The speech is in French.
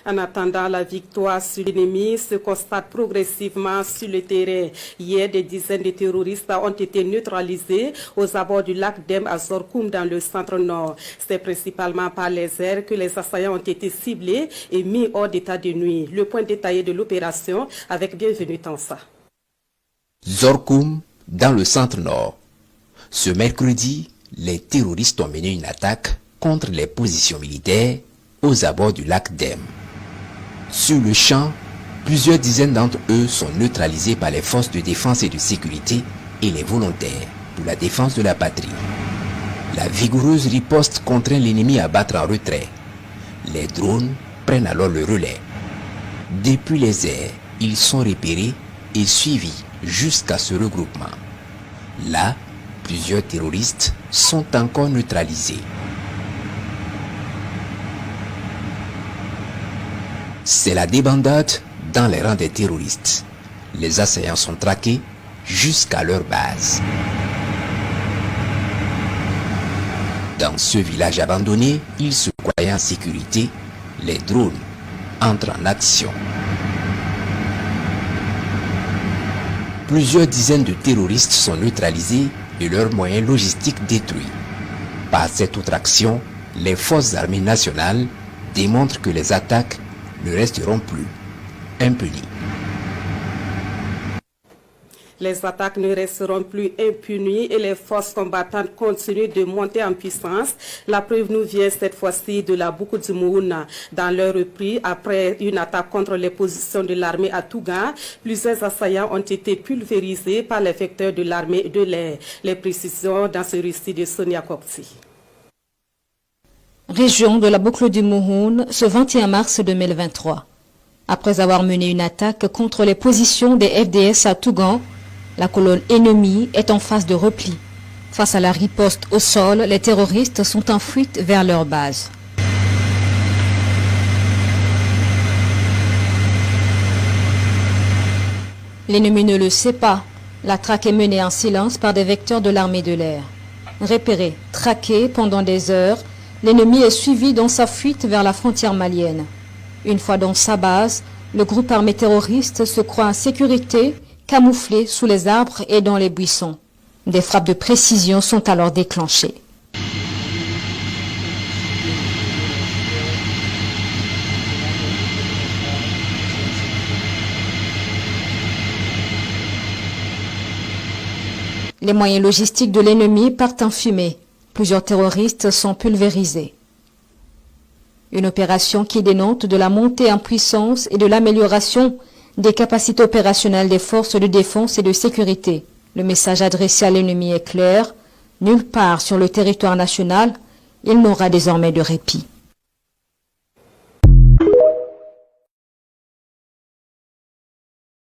En attendant la victoire sur l'ennemi se constate progressivement sur le terrain. Hier, des dizaines de terroristes ont été neutralisés aux abords du lac Dem à Zorkoum dans le centre-nord. C'est principalement par les airs que les assaillants ont été ciblés et mis hors d'état de nuit. Le point détaillé de l'opération avec Bienvenue Tansa. Zorkoum, dans le centre-nord. Ce mercredi, les terroristes ont mené une attaque contre les positions militaires aux abords du lac Dem. Sur le champ, plusieurs dizaines d'entre eux sont neutralisés par les forces de défense et de sécurité et les volontaires pour la défense de la patrie. La vigoureuse riposte contraint l'ennemi à battre en retrait. Les drones prennent alors le relais. Depuis les airs, ils sont repérés et suivis jusqu'à ce regroupement. Là, plusieurs terroristes sont encore neutralisés. C'est la débandade dans les rangs des terroristes. Les assaillants sont traqués jusqu'à leur base. Dans ce village abandonné, ils se croyaient en sécurité. Les drones entrent en action. Plusieurs dizaines de terroristes sont neutralisés et leurs moyens logistiques détruits. Par cette autre action, les forces armées nationales démontrent que les attaques ne resteront plus impunies. Les attaques ne resteront plus impunies et les forces combattantes continuent de monter en puissance. La preuve nous vient cette fois-ci de la Boukou du Mouhouna. Dans leur repris, après une attaque contre les positions de l'armée à Touga, plusieurs assaillants ont été pulvérisés par les vecteurs de l'armée de l'air. Les précisions dans ce récit de Sonia Kopti. Région de la Boucle du Mouhoun, ce 21 mars 2023. Après avoir mené une attaque contre les positions des FDS à Tougan, la colonne ennemie est en phase de repli. Face à la riposte au sol, les terroristes sont en fuite vers leur base. L'ennemi ne le sait pas. La traque est menée en silence par des vecteurs de l'armée de l'air. Repéré, traqué pendant des heures, l'ennemi est suivi dans sa fuite vers la frontière malienne. Une fois dans sa base, le groupe armé terroriste se croit en sécurité, camouflé sous les arbres et dans les buissons. Des frappes de précision sont alors déclenchées. Les moyens logistiques de l'ennemi partent en fumée. Plusieurs terroristes sont pulvérisés. Une opération qui dénote de la montée en puissance et de l'amélioration des capacités opérationnelles des forces de défense et de sécurité. Le message adressé à l'ennemi est clair. Nulle part sur le territoire national, il n'aura désormais de répit.